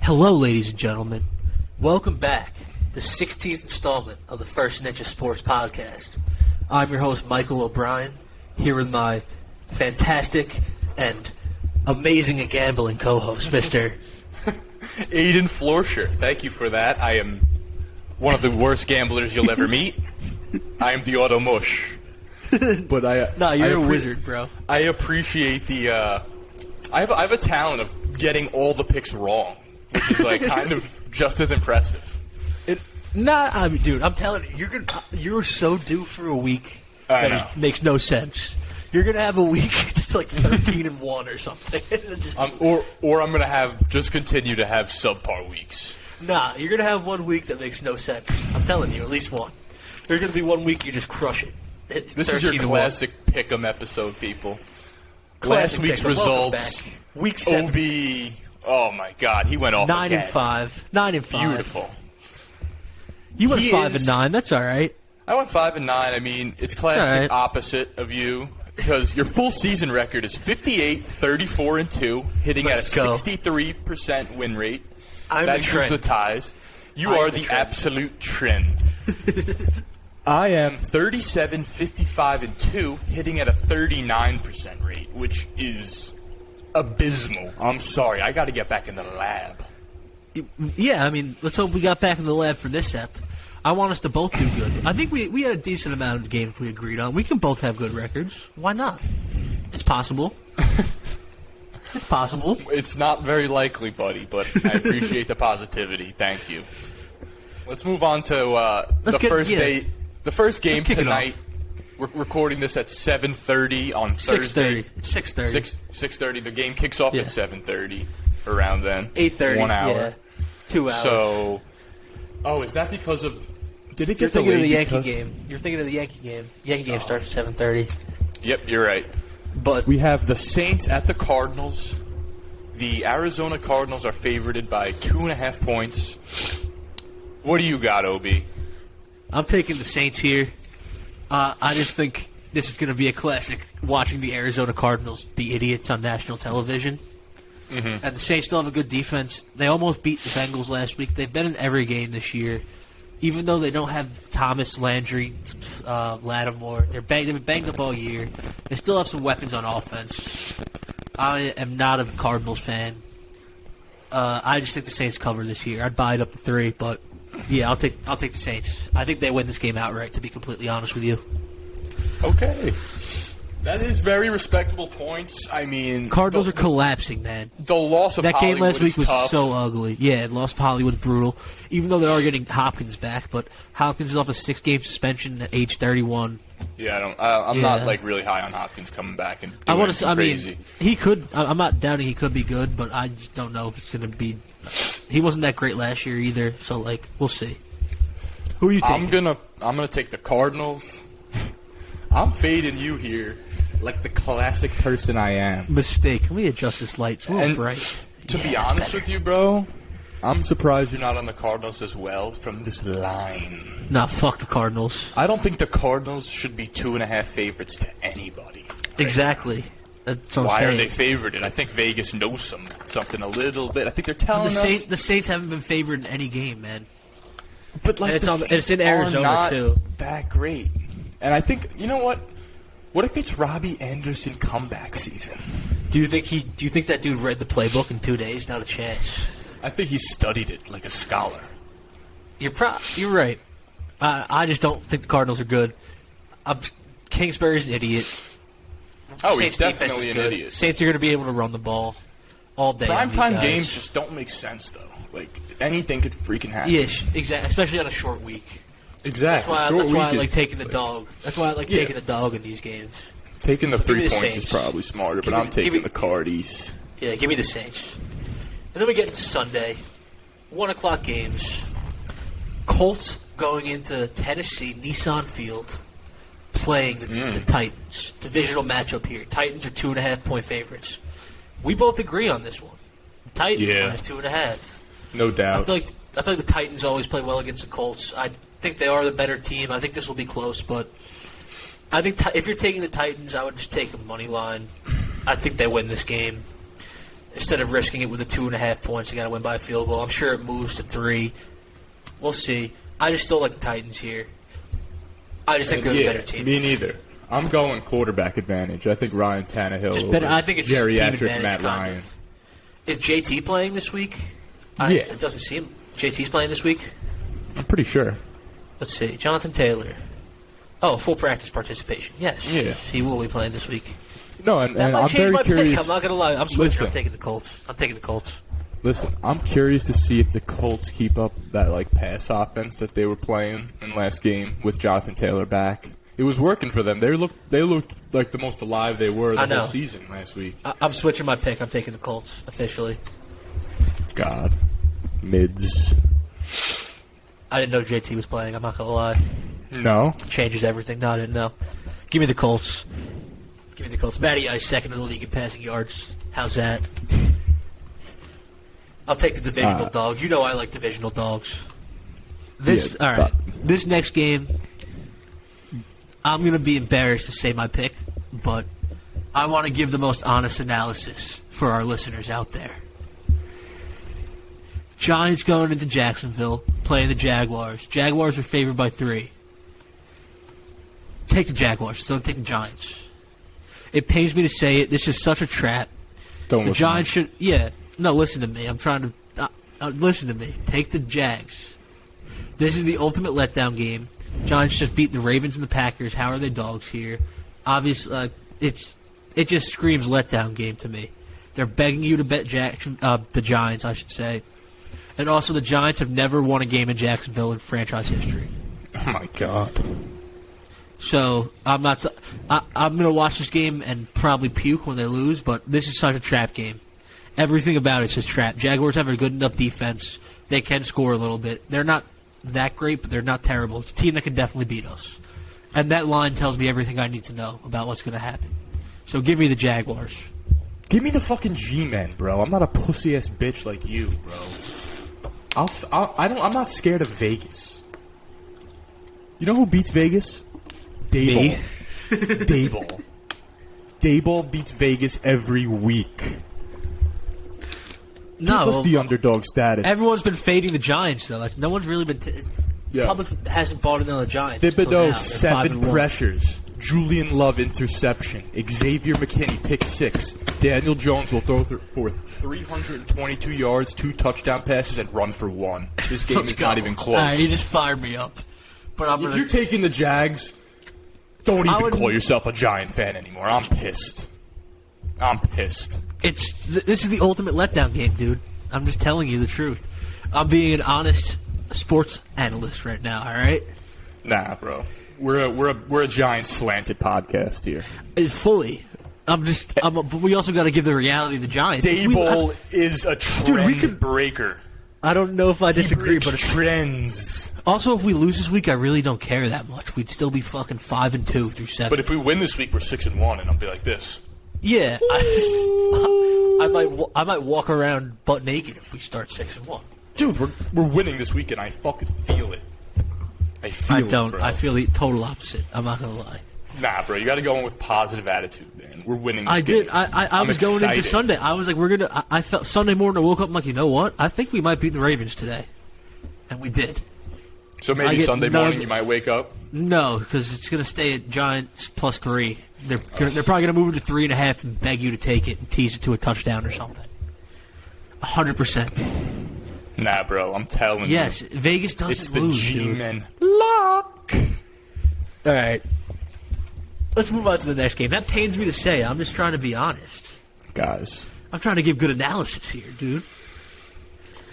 Hello, ladies and gentlemen. Welcome back to the 16th installment of the First Ninja Sports Podcast. I'm your host, Michael O'Brien, here with my fantastic and amazing at gambling co-host, Mr. Aiden Florsher. Thank you for that. I am one of the worst gamblers you'll ever meet. I am the auto mush. But you're a wizard, bro. I appreciate the. I have a talent of getting all the picks wrong, which is like kind of just as impressive. Dude, I'm telling you, you're so due for a week I that know. it makes no sense. You're gonna have a week that's like 13-1 or something. Or I'm gonna have just continue to have subpar weeks. Nah, you're gonna have 1 week that makes no sense. I'm telling you, at least one. There's gonna be 1 week you just crush it. This is your classic pick'em episode, people. Classic Last week's pick'em. Welcome results. back. Week 7. OB. Oh my God, he went off 9 again. and 5. 9 and 5. Beautiful. You went He 5 is- and 9. That's all right. I went 5 and 9. I mean, it's classic It's all right. opposite of you because your full season record is 58, 34 and 2, hitting Let's at a go. 63% win rate. I'm that the includes trend. the ties. You I are am the the trend. absolute trend. I am 37, 55 and 2, hitting at a 39% rate, which is abysmal. I'm sorry. I got to get back in the lab. Yeah, I mean, let's hope we got back in the lab for this ep. I want us to both do good. I think we had a decent amount of games we agreed on. We can both have good records. Why not? It's possible. It's possible. It's not very likely, buddy, but I appreciate the positivity. Thank you. Let's move on to the first game kick it tonight. We're recording this at 7:30 on Thursday. 6:30. 6:30. The game kicks off Yeah. at 7:30. Around then. 8:30. 1 hour. Yeah. 2 hours. So, is that because of? Did it You're get thinking of the delayed Yankee because- game. You're thinking of the Yankee game. Yankee game starts at 7:30. Yep, you're right. But We have the Saints at the Cardinals. The Arizona Cardinals are favorited by 2.5 points. What do you got, Obi? I'm taking the Saints here. I just think this is going to be a classic, watching the Arizona Cardinals be idiots on national television. Mm-hmm. And the Saints still have a good defense. They almost beat the Bengals last week. They've been in every game this year. Even though they don't have Thomas, Landry, Lattimore, they've been banged up all year. They still have some weapons on offense. I am not a Cardinals fan. I just think the Saints cover this year. I'd buy it up to 3, but yeah, I'll take the Saints. I think they win this game outright, to be completely honest with you. Okay. That is very respectable points. I mean, Cardinals are collapsing, man. the loss of That game Hollywood last week is was tough. so ugly. Yeah, loss of Hollywood's brutal. Even though they are getting Hopkins back, but Hopkins is off a 6-game suspension at age 31. Yeah, I'm Yeah. not like really high on Hopkins coming back and I doing want to. anything I mean, crazy. he could. I'm not doubting he could be good, but I just don't know if it's going to be. He wasn't that great last year either, so like we'll see. Who are you taking? I'm gonna take the Cardinals. I'm fading you here, like the classic person I am. Mistake. Let me adjust this light. It's a little And bright. To Yeah, be that's honest better. with you, bro, I'm surprised you're not on the Cardinals as well from this line. Nah, fuck the Cardinals. I don't think the Cardinals should be 2.5 favorites to anybody. Exactly. That's what I'm Why saying. are they favored? I think Vegas knows something a little bit. I think they're telling The us. The Saints haven't been favored in any game, man. But like And it's the on- Saints it's in are Arizona, not too. that great. And I think, you know what? What if it's Robbie Anderson comeback season? Do you think that dude read the playbook in 2 days? Not a chance. I think he studied it like a scholar. You're right. I just don't think the Cardinals are good. Kingsbury's an idiot. Oh, Saints he's defense definitely is an good. idiot. Saints are going to be able to run the ball all day. on these Primetime guys. games just don't make sense, though. Like, anything could freaking happen. Yeah, exactly. Especially on a short week. Exactly. That's why I like taking the dog. That's why I like taking the dog in these games. Taking the So give me 3 the points Saints. is probably smarter, but Give me- I'm taking give me- the Cardies. Yeah, give me the Saints. And then we get into Sunday, 1 o'clock games. Colts going into Tennessee, Nissan Field, playing the Titans. Divisional matchup here. Titans are 2.5-point favorites. We both agree on this one. Titans Yeah. minus 2.5. No I doubt. feel like the Titans always play well against the Colts. I think they are the better team. I think this will be close, but I think if you're taking the Titans, I would just take a money line. I think they win this game. instead of risking it with the 2.5 points. You got to win by a field goal. I'm sure it moves to 3. We'll see. I just still like the Titans here. I just think they're the better team. Me neither. I'm going quarterback advantage. I think Ryan Tannehill Just better. I think it's just a team geriatric advantage. Matt Ryan. Is JT playing this week? Yeah. It doesn't seem. JT's playing this week? I'm pretty sure. Let's see. Jonathan Taylor. Oh, full practice participation. Yes. Yeah. He will be playing this week. No, and That might I'm change very my curious. pick. I'm not going to lie. I'm switching. Listen. I'm taking the Colts. Listen, I'm curious to see if the Colts keep up that pass offense that they were playing in last game with Jonathan Taylor back. It was working for them. They looked like the most alive they were the whole season last week. I'm switching my pick. I'm taking the Colts officially. God, mids. I didn't know JT was playing. I'm not going to lie. No, Changes everything. No, I didn't know. Give me the Colts. Matty Ice, second in the league in passing yards. How's that? I'll take the divisional dog. You know I like divisional dogs. All right. This next game, I'm going to be embarrassed to say my pick, but I want to give the most honest analysis for our listeners out there. Giants going into Jacksonville, playing the Jaguars. Jaguars are favored by 3. Take the Jaguars. Don't take the Giants. It pains me to say it. This is such a trap. don't The listen. Giants should. Yeah. No, listen to me. I'm trying to. Listen to me. Take the Jags. This is the ultimate letdown game. Giants just beat the Ravens and the Packers. How are they dogs here? Obviously, it just screams letdown game to me. They're begging you to bet the Giants, I should say. And also, the Giants have never won a game in Jacksonville in franchise history. Oh my God. So I'm not. I'm gonna watch this game and probably puke when they lose. But this is such a trap game. Everything about it's just trap. Jaguars have a good enough defense. They can score a little bit. They're not that great, but they're not terrible. It's a team that can definitely beat us. And that line tells me everything I need to know about what's going to happen. So give me the Jaguars. Give me the fucking G-men, bro. I'm not a pussy-ass bitch like you, bro. I'm not scared of Vegas. You know who beats Vegas? Me? Dayball. Dayball beats Vegas every week. No, Give us the underdog status. everyone's been fading the Giants though. No one's really been. Yeah. Public hasn't bought into the Giants. until now. They're Thibodeau, 7 5-1. pressures. Julian Love, interception. Xavier McKinney, pick 6. Daniel Jones will throw for 322 yards, 2 touchdown passes, and run for 1. This game Let's is go. not even close. All right, he just fired me up. But I'm If gonna. you're taking the Jags, don't I even would- call yourself a Giant fan anymore. I'm pissed. This is the ultimate letdown game, dude. I'm just telling you the truth. I'm being an honest sports analyst right now. All right, Nah, bro. We're a Giants slanted podcast here. fully. But we also got to give the reality of the Giants. If we- Dayball is a trend breaker. I don't know if I He disagree, breaks but it's, trends. also if we lose this week, I really don't care that much. We'd still be fucking 5-2 through 7. But if we win this week, we're 6-1, and I'll be like this. Yeah, I might walk around butt naked if we start 6-1. Dude, we're winning this week, and I fucking feel it. I don't. it, bro. I feel the total opposite. I'm not gonna lie. Nah, bro, you got to go in with positive attitude, man. We're winning. This I did. game. I I'm was going into excited. Sunday. I was like, we're gonna. I felt Sunday morning. I woke up. I'm like, you know what? I think we might beat the Ravens today, and we did. So I maybe get Sunday none morning of- you might wake up. No, because it's gonna stay at Giants +3. They're probably gonna move it to 3.5 and beg you to take it and tease it to a touchdown or something. 100%. Nah, bro, I'm telling Yes, you. Vegas doesn't It's the lose, dude. G-men. Luck. All right. Let's move on to the next game. That pains me to say. I'm just trying to be honest. Guys, I'm trying to give good analysis here, dude.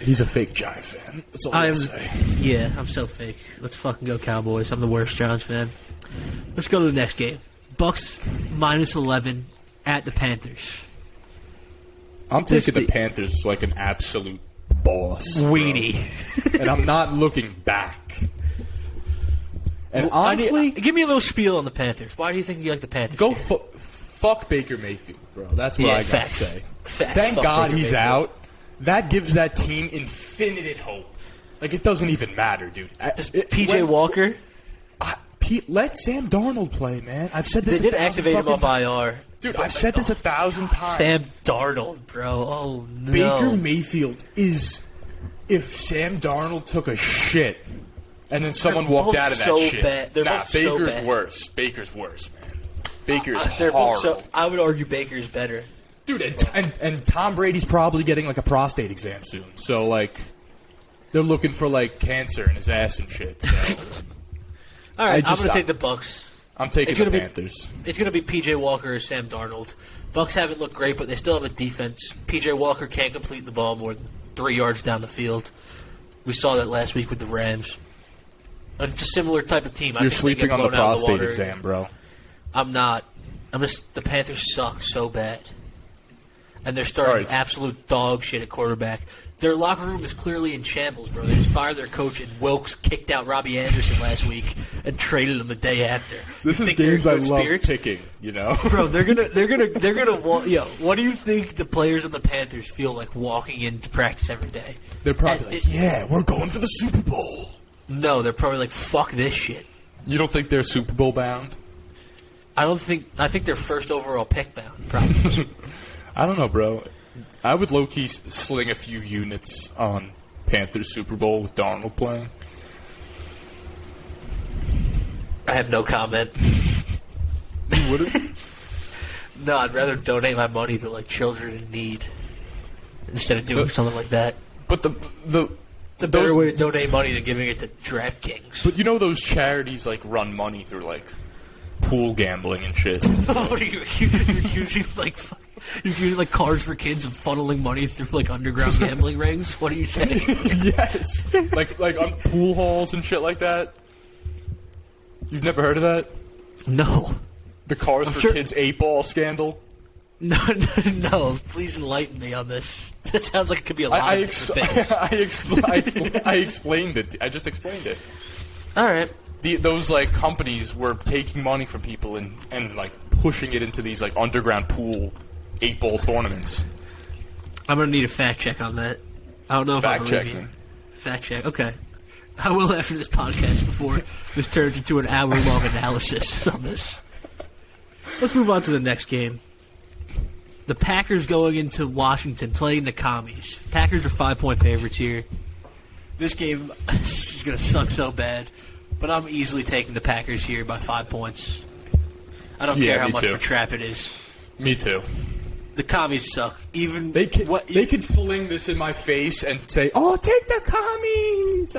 he's a fake Giant fan. That's all I I am. can say. Yeah, I'm so fake. Let's fucking go Cowboys. I'm the worst Giants fan. Let's go to the next game. Bucks -11 at the Panthers. I'm This taking the the- Panthers like an absolute boss. bro. Weenie. And I'm not looking back. And I honestly, need- give me a little spiel on the Panthers. Why do you think you like the Panthers? go here? fuck Baker Mayfield, bro. That's what Yeah, I gotta facts. say. Facts. Thank Fuck God Baker he's Mayfield. out. That gives that team infinite hope. Like, it doesn't even matter, dude. PJ Walker. Let Sam Darnold play, man. I've said this. They did 1,000 activate him fucking off IR. Dude, I've said this 1,000 times. Sam Darnold, bro. Oh, no. Baker Mayfield is... If Sam Darnold took a shit and then someone walked both out of that so shit... bad. They're nah, both so Baker's bad. worse. Baker's worse, man. Baker's They're both horrible. I would argue Baker's better. Dude, and Tom Brady's probably getting, like, a prostate exam soon. So, like, they're looking for, like, cancer in his ass and shit. So All right, I'm just- going to take the Bucks. I'm taking It's the gonna be- Panthers. It's going to be P.J. Walker or Sam Darnold. Bucks haven't looked great, but they still have a defense. P.J. Walker can't complete the ball more than 3 yards down the field. We saw that last week with the Rams. And it's a similar type of team. You're I think they sleeping get on the blown out of prostate water. exam, bro. I'm not. The Panthers suck so bad. And they're starting Alright. absolute dog shit at quarterback. Their locker room is clearly in shambles, bro. They just fired their coach, and Wilkes kicked out Robbie Anderson last week and traded him the day after. This You is think they're in games I good love spirits? picking, you know? Bro, they're gonna walk. Yo, what do you think the players on the Panthers feel like walking into practice every day? They're probably And like, yeah, we're going for the Super Bowl. No, they're probably like, fuck this shit. You don't think they're Super Bowl bound? I think they're first overall pick bound, probably. I don't know, bro. I would low-key sling a few units on Panthers Super Bowl with Darnold playing. I have no comment. You wouldn't? No, I'd rather donate my money to like children in need instead of doing something like that. But It's a better way to donate money than giving it to DraftKings. But you know those charities like run money through like pool gambling and shit. What are you accusing like Cards for Kids of funneling money through like underground gambling rings? What are you saying? Yes, like on pool halls and shit like that. You've never heard of that? No. The Cars for sure- Kids 8-ball scandal. No. Please enlighten me on this. That sounds like it could be a lot of different things. I explained it. I just explained it. All right. Those like companies were taking money from people and like pushing it into these like underground pool 8-ball tournaments. I'm gonna need a fact check on that. I don't know if I Fact believe check you. me. Fact check. Okay. I will after this podcast before this turns into an hour-long analysis on this. Let's move on to the next game. The Packers going into Washington playing the Commies. Packers are 5-point favorites here. This game is going to suck so bad, but I'm easily taking the Packers here by 5 points. I don't care how me much too. of a trap it is. Me too. The Commies suck. Even They could fling this in my face and say, "Oh, take the commies."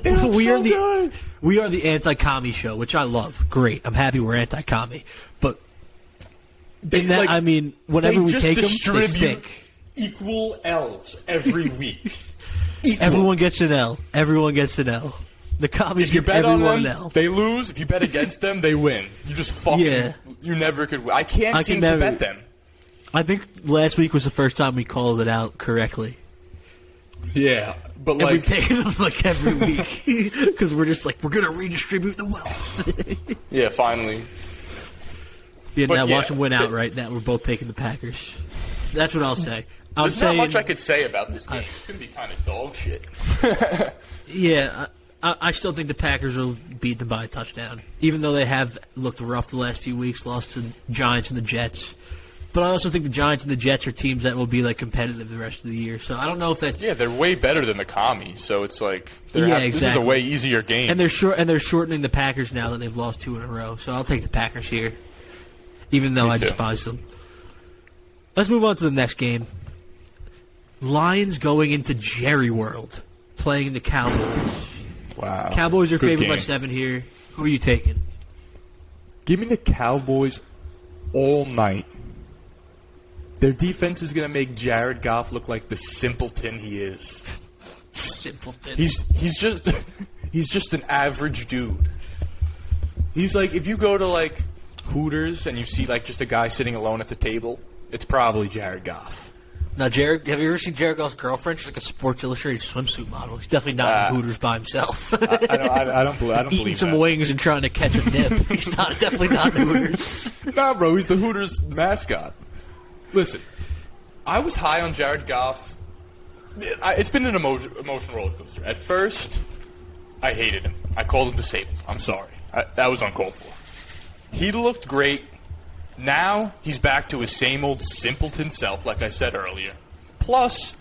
They look we are so the good. we are the anti-commie show, which I love. Great, I'm happy we're anti-commie. But in that, I mean, whenever we just take them, they distribute stink. equal L's every week. Everyone gets an L. Everyone gets an L. The commies If you give bet on everyone them, an L. they lose. If you bet against them, they win. You just fucking. Yeah. You never could win. I can't I seem can to never- bet them. I think last week was the first time we called it out correctly. Yeah, but And we've like, taken them like every week because we're just like, we're going to redistribute the wealth. yeah, finally. Yeah, But now yeah, watch them win outright. Now we're both taking the Packers. That's what I'll say. I'm There's saying, not much I could say about this game. It's gonna be kind of dog shit. yeah, I still think the Packers will beat them by a touchdown, even though they have looked rough the last few weeks, lost to the Giants and the Jets. But I also think the Giants and the Jets are teams that will be like competitive the rest of the year. So I don't know if that. Yeah, they're way better than the commies. So it's like, Yeah, this is a exactly. way easier game. And they're shortening the Packers now that they've lost 2 in a row. So I'll take the Packers here, even though Me I too. despise them. Let's move on to the next game. Lions going into Jerry World, playing the Cowboys. Wow, Cowboys are Good favored by game. 7 here. Who are you taking? Give me the Cowboys all night. Their defense is going to make Jared Goff look like the simpleton he is. Simpleton. He's just an average dude. He's like, if you go to like Hooters and you see like just a guy sitting alone at the table, it's probably Jared Goff. Now, Jared, have you ever seen Jared Goff's girlfriend? She's like a Sports Illustrated swimsuit model. He's definitely not in Hooters by himself. I don't Eating believe some that. wings and trying to catch a nip. He's definitely not in Hooters. Nah, bro, he's the Hooters mascot. Listen, I was high on Jared Goff. It's been an emotional roller coaster. At first, I hated him. I called him disabled. I'm sorry. That was uncalled for. He looked great Now he's back to his same old simpleton self, like I said earlier. Plus,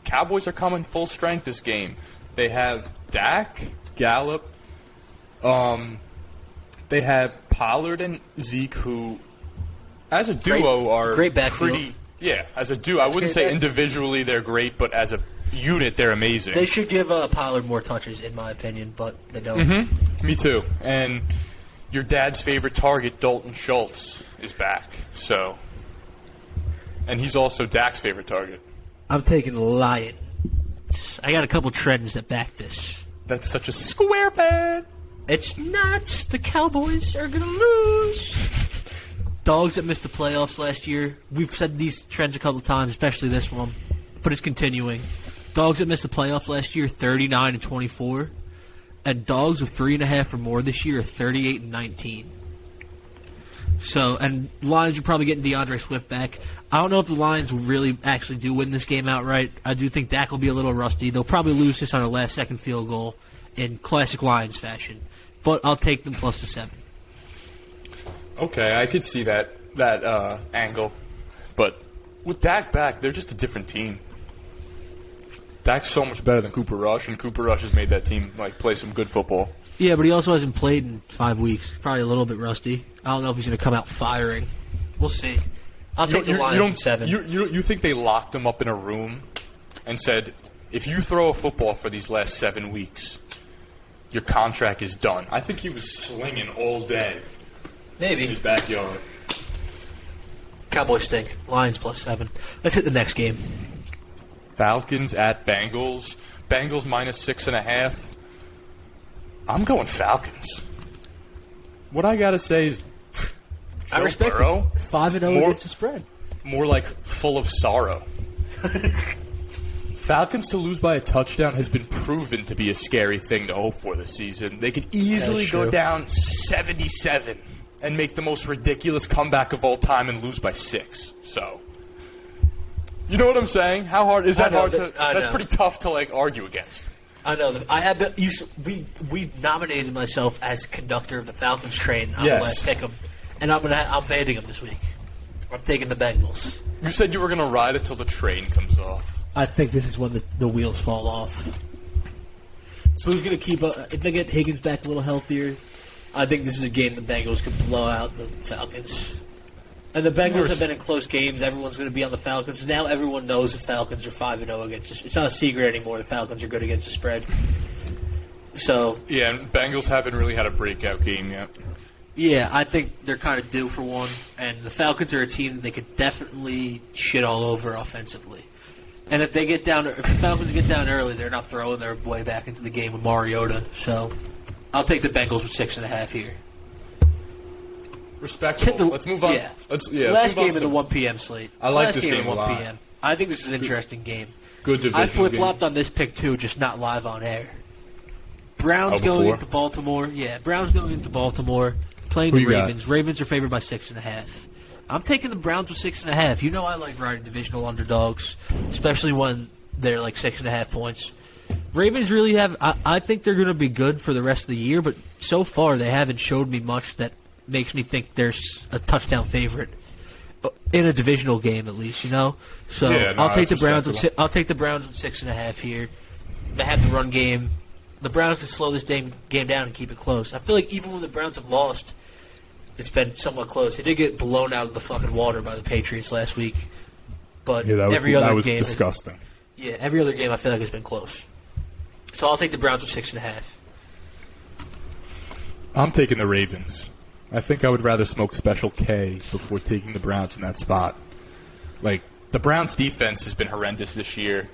Cowboys are coming full strength this game. They have Dak, Gallup, they have Pollard and Zeke, who, as a duo, are great backfield. pretty. Yeah, as a duo, I wouldn't say individually they're great, but as a unit, they're amazing. They should give Pollard more touches, in my opinion, but they don't. Mm-hmm. Me too. And your dad's favorite target, Dalton Schultz, is back. So, and he's also Dak's favorite target. I'm taking the Lion. I got a couple trends that back this. That's such a square peg. It's not. The Cowboys are going to lose. Dogs that missed the playoffs last year. We've said these trends a couple times, especially this one, but it's continuing. Dogs that missed the playoffs last year, 39-24. And dogs of 3.5 or more this year are 38-19. So, and Lions are probably getting DeAndre Swift back. I don't know if the Lions will really actually do win this game outright. I do think Dak will be a little rusty. They'll probably lose this on a last-second field goal in classic Lions fashion. But I'll take them plus the 7. Okay, I could see that angle. But with Dak back, they're just a different team. Dak's so much better than Cooper Rush, and Cooper Rush has made that team play some good football. Yeah, but he also hasn't played in 5 weeks. Probably a little bit rusty. I don't know if he's going to come out firing. We'll see. I'll take the Lions at 7. You think they locked him up in a room and said, if you throw a football for these last 7 weeks, your contract is done? I think he was slinging all day. Maybe. In his backyard. Cowboys stink. Lions plus 7. Let's hit the next game. Falcons at Bengals. Bengals minus 6.5. I'm going Falcons. What I gotta say is, I respect Burrow, it. 5-0 against the spread. More like full of sorrow. Falcons to lose by a touchdown has been proven to be a scary thing to hope for this season. They could easily go down 77 and make the most ridiculous comeback of all time and lose by 6. So, you know what I'm saying? How hard is that? That's pretty tough to argue against. I know that. I have been. We nominated myself as conductor of the Falcons train on Yes. the last pick 'em, and I'm fading them this week. I'm taking the Bengals. You said you were gonna ride it till the train comes off. I think this is when the wheels fall off. So who's going to keep up? If they get Higgins back a little healthier, I think this is a game the Bengals could blow out the Falcons. And the Bengals have been in close games. Everyone's going to be on the Falcons. Now everyone knows the Falcons are 5-0 against. It's not a secret anymore. The Falcons are good against the spread. So yeah, and Bengals haven't really had a breakout game yet. Yeah, I think they're kind of due for one. And the Falcons are a team that they could definitely shit all over offensively. And if the Falcons get down early, they're not throwing their way back into the game with Mariota. So I'll take the Bengals with 6.5 here. Respectable. Let's move on. Yeah. Let's Last move on game of the 1 p.m. slate. I like Last this game at a 1 lot. p.m. I think this is an interesting game. Good division. I flip-flopped on this pick, too, just not live on air. Browns going into Baltimore. Yeah, Browns going into Baltimore, playing the Ravens. Ravens are favored by 6.5. I'm taking the Browns with 6.5. You know I like riding divisional underdogs, especially when they're like 6.5 points. Ravens really have. I think they're going to be good for the rest of the year, but so far they haven't showed me much that makes me think there's a touchdown favorite in a divisional game, at least. You know, so Yeah, no, I'll take the that's Browns. respectable. I'll take the Browns with 6.5 here. They have the run game. The Browns can slow this game down and keep it close. I feel like even when the Browns have lost, it's been somewhat close. They did get blown out of the fucking water by the Patriots last week, but every other game disgusting. Every other game I feel like has been close. So I'll take the Browns with 6.5. I'm taking the Ravens. I think I would rather smoke Special K before taking the Browns in that spot. Like, the Browns' defense has been horrendous this year.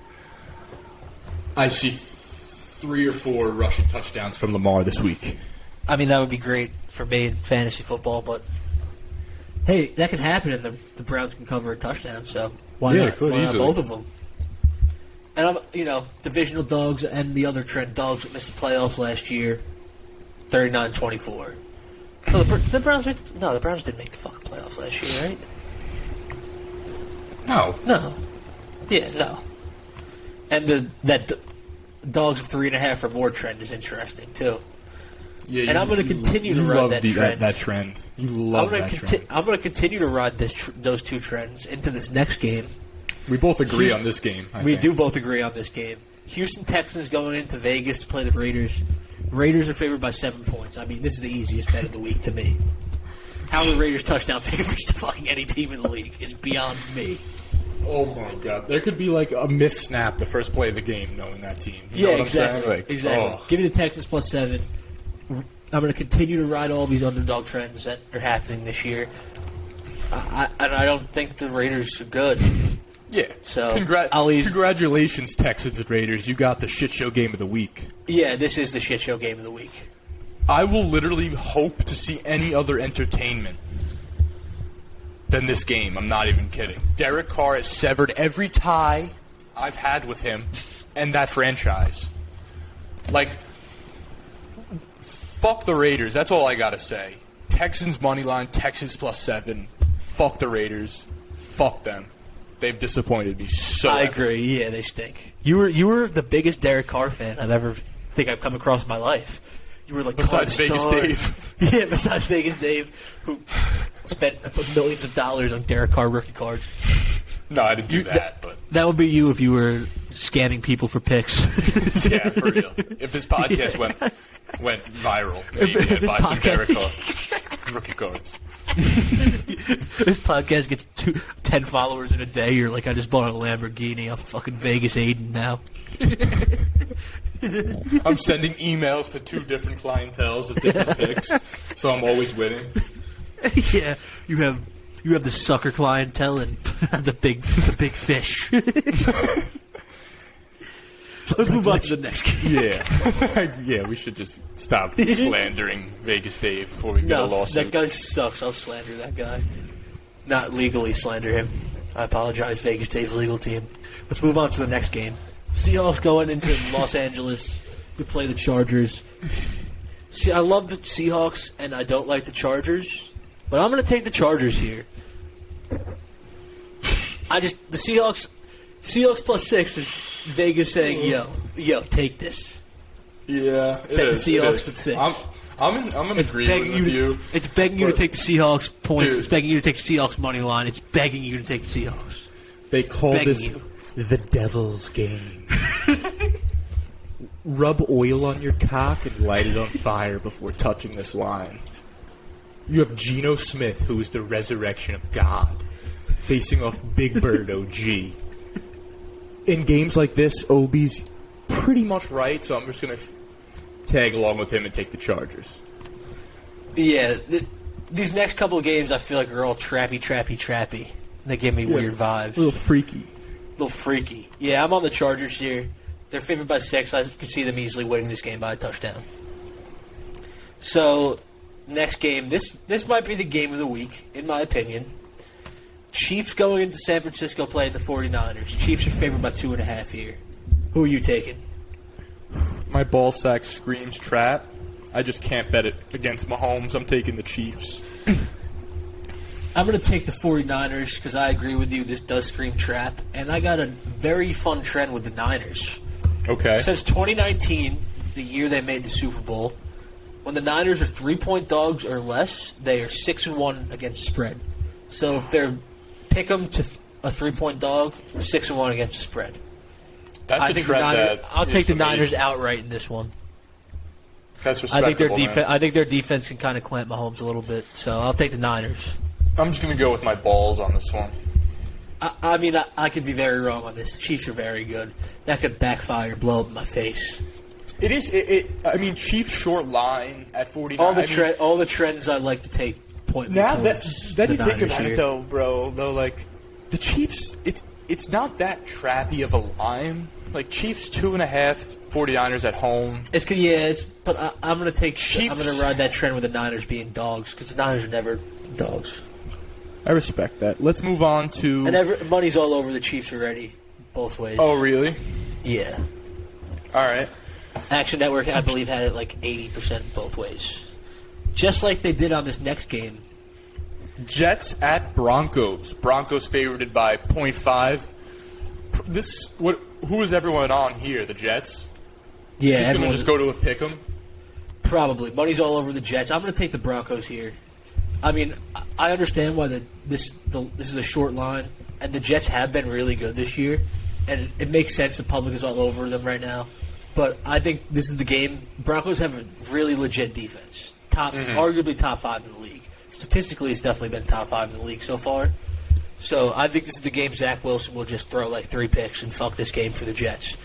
I see 3 or 4 rushing touchdowns from Lamar this week. I mean, that would be great for me in fantasy football, but hey, that can happen, and the Browns can cover a touchdown. So why not? It could Why not easily. both of them? And I'm, divisional dogs and the other trend dogs that missed the playoffs last year, 39-24. No, the Browns didn't make the fucking playoffs last year, right? No. Yeah, no. And that dogs of 3.5 or more trend is interesting too. Yeah, and I'm going to continue to ride that trend. That trend. You love that trend. I'm going to continue to ride those two trends into this next game. We both agree on this game. I We think. do both agree on this game. Houston Texans going into Vegas to play the Raiders. Raiders are favored by 7 points. I mean, this is the easiest bet of the week to me. How are the Raiders touchdown favorites to fucking any team in the league is beyond me. Oh my god, there could be like a missed snap the first play of the game, knowing that team. You know what exactly. I'm saying? Like, Exactly. oh. Give me the Texans plus 7. I'm going to continue to ride all these underdog trends that are happening this year. And I don't think the Raiders are good. Yeah. So, congratulations, Texans and Raiders. You got the shit show game of the week. Yeah, this is the shit show game of the week. I will literally hope to see any other entertainment than this game. I'm not even kidding. Derek Carr has severed every tie I've had with him and that franchise. Like, fuck the Raiders. That's all I gotta say. Texans money line, Texans plus 7. Fuck the Raiders. Fuck them. They've disappointed me so. I agree. Yeah, they stink. You were the biggest Derek Carr fan I've come across in my life. You were like Besides Carr Vegas star. Dave. Yeah, besides Vegas Dave, who spent millions of dollars on Derek Carr rookie cards. No, I didn't do that, but That would be you if you were scamming people for picks. yeah, for real. If this podcast went viral, maybe if I'd this buy some podcast- Derek Carr rookie cards. This podcast gets 10 followers in a day. You're like, I just bought a Lamborghini. I'm fucking Vegas Aiden now. I'm sending emails to 2 different clienteles of different picks, so I'm always winning. Yeah, you have the sucker clientele and the big fish. Let's move on to the next game. Yeah. Yeah, we should just stop slandering Vegas Dave before we get a No, lawsuit. that guy sucks. I'll slander that guy. Not legally slander him. I apologize, Vegas Dave's legal team. Let's move on to the next game. Seahawks going into Los Angeles to play the Chargers. See, I love the Seahawks, and I don't like the Chargers, but I'm going to take the Chargers here. The Seahawks plus 6 is Vegas saying, yo, take this. Yeah, it Bet the is. Seahawks it is. with 6. I'm in agreement with you. It's begging you to take the Seahawks points. Dude. It's begging you to take the Seahawks money line. It's begging you to take the Seahawks. They call Begging this you. the devil's game. Rub oil on your cock and light it on fire before touching this line. You have Geno Smith, who is the resurrection of God, facing off Big Bird OG. In games like this, Obi's pretty much right, so I'm just going to tag along with him and take the Chargers. Yeah, these next couple of games I feel like are all trappy. They give me weird vibes. A little freaky. little freaky. Yeah, I'm on the Chargers here. They're favored by 6. I could see them easily winning this game by a touchdown. So, next game. This might be the game of the week, in my opinion. Chiefs going into San Francisco playing the 49ers. Chiefs are favored by 2.5 here. Who are you taking? My ball sack screams trap. I just can't bet it against Mahomes. I'm taking the Chiefs. I'm going to take the 49ers because I agree with you. This does scream trap. And I got a very fun trend with the Niners. Okay. Since 2019, the year they made the Super Bowl, when the Niners are 3-point dogs or less, they are 6-1 against the spread. So if they're pick 'em to a 3-point dog, 6-1 against the spread. That's a trend I'll that take is the Niners amazing. outright in this one. That's I think their respectable, man. I think their defense can kind of clamp Mahomes a little bit. So I'll take the Niners. I'm just going to go with my balls on this one. I mean, I could be very wrong on this. The Chiefs are very good. That could backfire, blow up in my face. It is. I mean, Chiefs short line at 49. All the trends I like to take point me Now towards that the you think Niners about here. it, though, bro, like the Chiefs, it's not that trappy of a line. Like Chiefs 2.5, 49ers at home. But I'm going to take. Chiefs- I'm going to ride that trend with the Niners being dogs because the Niners are never dogs. I respect that. Let's move on to. And money's all over the Chiefs already, both ways. Oh, really? Yeah. All right. Action Network, I believe, had it like 80% both ways. Just like they did on this next game. Jets at Broncos. Broncos favored by 0.5. Who is everyone on here? The Jets? Yeah, Just going to everyone- just go to a pick 'em. Probably. Money's all over the Jets. I'm going to take the Broncos here. I mean, I understand why this is a short line, and the Jets have been really good this year, and it makes sense the public is all over them right now. But I think this is the game. Broncos have a really legit defense. Arguably top 5 in the league. Statistically, it's definitely been top 5 in the league so far. So I think this is the game Zach Wilson will just throw like 3 picks and fuck this game for the Jets.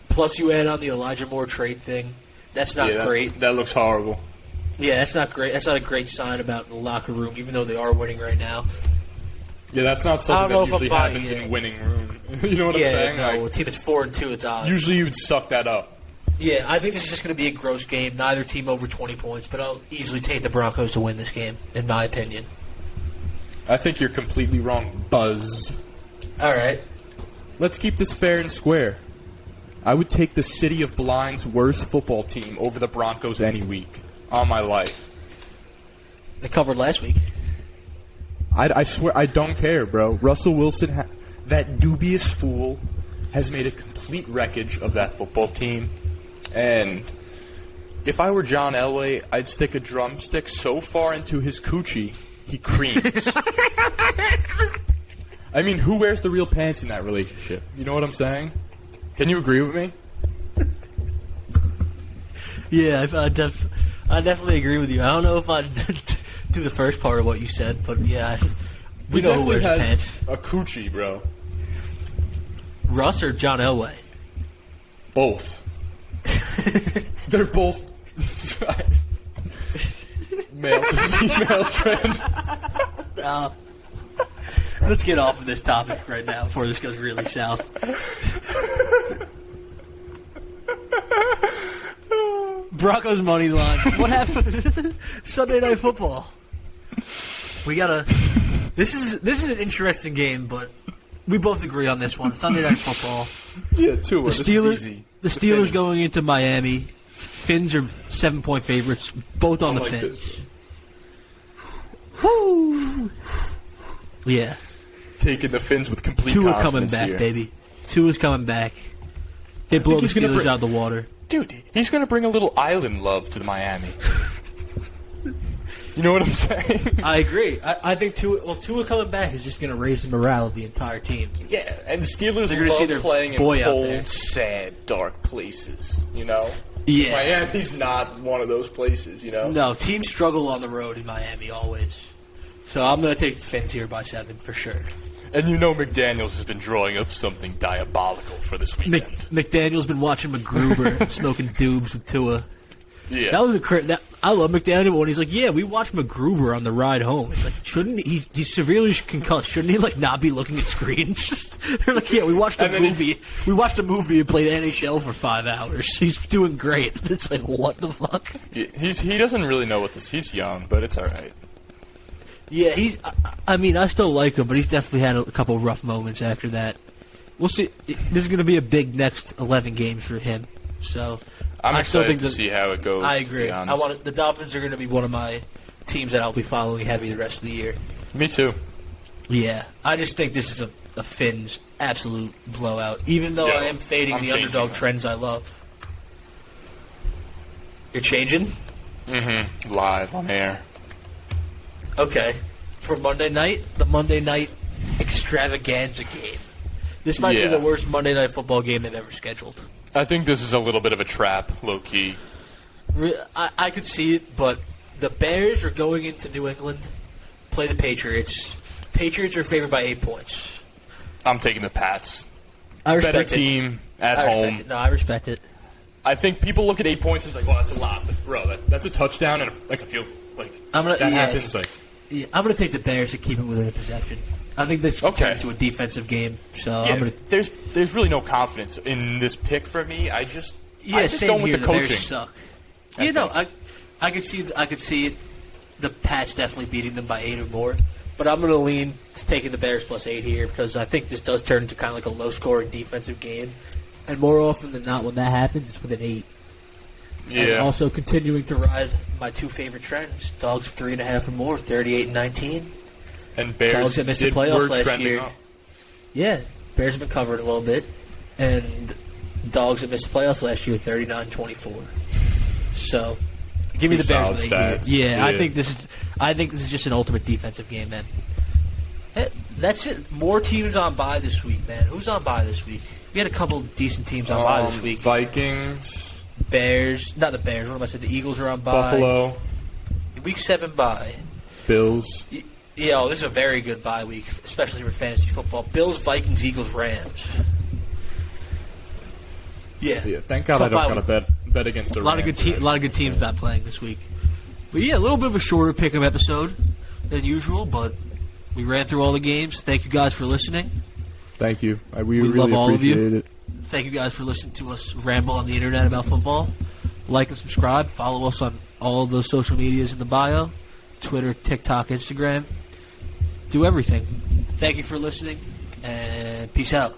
Plus, you add on the Elijah Moore trade thing. That's not great. That looks horrible. Yeah, that's not great. That's not a great sign about the locker room, even though they are winning right now. Yeah, that's not something that usually happens in a winning room. You know what I'm saying? No, a team that's 4-2, it's odd. Usually you would suck that up. Yeah, I think this is just going to be a gross game. Neither team over 20 points, but I'll easily take the Broncos to win this game, in my opinion. I think you're completely wrong, Buzz. All right. Let's keep this fair and square. I would take the City of Blind's worst football team over the Broncos any week. On my life. They covered last week. I swear, I don't care, bro. Russell Wilson, that dubious fool, has made a complete wreckage of that football team. And if I were John Elway, I'd stick a drumstick so far into his coochie, he creams. I mean, who wears the real pants in that relationship? You know what I'm saying? Can you agree with me? Yeah, I definitely agree with you. I don't know if I'd do the first part of what you said, but yeah, we know who wears the pants. A coochie, bro. Russ or John Elway? Both. They're both male to female trans. Let's get off of this topic right now before this goes really south. Broncos money line. What happened? Sunday Night Football. We gotta. This is an interesting game, but we both agree on this one. Sunday Night Football. Yeah, Tua. The Steelers. The Steelers going into Miami. Finns are 7-point favorites. Both on the Finns. Woo! Yeah. Taking the Finns with complete Tua confidence coming back, here. baby. Tua's coming back. They blow the Steelers out of the water. Dude, he's going to bring a little island love to Miami. You know what I'm saying? I agree. I think Tua coming back is just going to raise the morale of the entire team. Yeah, and the Steelers They're gonna see their love playing in boy out there. cold, sad, dark places, you know? Yeah. Miami's not one of those places, you know? No, teams struggle on the road in Miami always. So I'm going to take the Finns here by 7 for sure. And you know McDaniels has been drawing up something diabolical for this weekend. McDaniel's been watching McGruber smoking doobs with Tua. Yeah. That was I love McDaniel when he's like, yeah, we watched McGruber on the ride home. It's like, shouldn't he's severely concussed? Shouldn't he not be looking at screens? They're like, yeah, we watched a movie. We watched a movie and played NHL for 5 hours. He's doing great. It's like, what the fuck? Yeah, he doesn't really know what this. He's young, but it's all right. Yeah, I mean, I still like him, but he's definitely had a couple rough moments after that. We'll see. This is going to be a big next 11 games for him. So I'm still excited think to see how it goes. I agree. To be honest. The Dolphins are going to be one of my teams that I'll be following heavy the rest of the year. Me too. Yeah, I just think this is a Finns absolute blowout. Even though I am fading the underdog trends I love. You're changing? Mm-hmm. Live on air. Okay. For Monday night, the Monday night extravaganza game. This might be the worst Monday Night Football game they've ever scheduled. I think this is a little bit of a trap, low-key. I could see it, but the Bears are going into New England, play the Patriots. Patriots are favored by 8 points. I'm taking the Pats. I respect Better team at home. No, I respect it. I think people look at 8 points and it's like, well, that's a lot. But, bro, that's a touchdown and a field. Happens. I'm going to take the Bears to keep it within a possession. I think this can turn into a defensive game. So yeah, there's really no confidence in this pick for me. I just same going here. with the coaching. Bears suck. I could see it. The Pats definitely beating them by 8 or more. But I'm going to lean to taking the Bears plus 8 here because I think this does turn into kind of like a low-scoring defensive game. And more often than not, when that happens, it's with an 8. Yeah. And also continuing to ride my 2 favorite trends: dogs of 3.5 or more, 38-19. And Bears dogs that missed the playoffs last year. Up. Yeah, Bears have been covered a little bit, and dogs that missed the playoffs last year, 39-24. So, Give me the Bears solid with 8 here. stats. Yeah, I think this is just an ultimate defensive game, man. That's it. More teams on bye this week, man. Who's on bye this week? We had a couple decent teams on bye this week. Vikings. Bears. Not the Bears. What am I saying? The Eagles are on bye. Buffalo. Week 7 bye. Bills. Yeah, this is a very good bye week, especially for fantasy football. Bills, Vikings, Eagles, Rams. Yeah. Thank God I don't got to bet against the A lot Rams. of good teams not playing this week. But yeah, a little bit of a shorter pick-em episode than usual, but we ran through all the games. Thank you guys for listening. Thank you. We really love all of appreciate you. it. Thank you guys for listening to us ramble on the internet about football. Like and subscribe. Follow us on all the social medias in the bio. Twitter, TikTok, Instagram. Do everything. Thank you for listening, and peace out.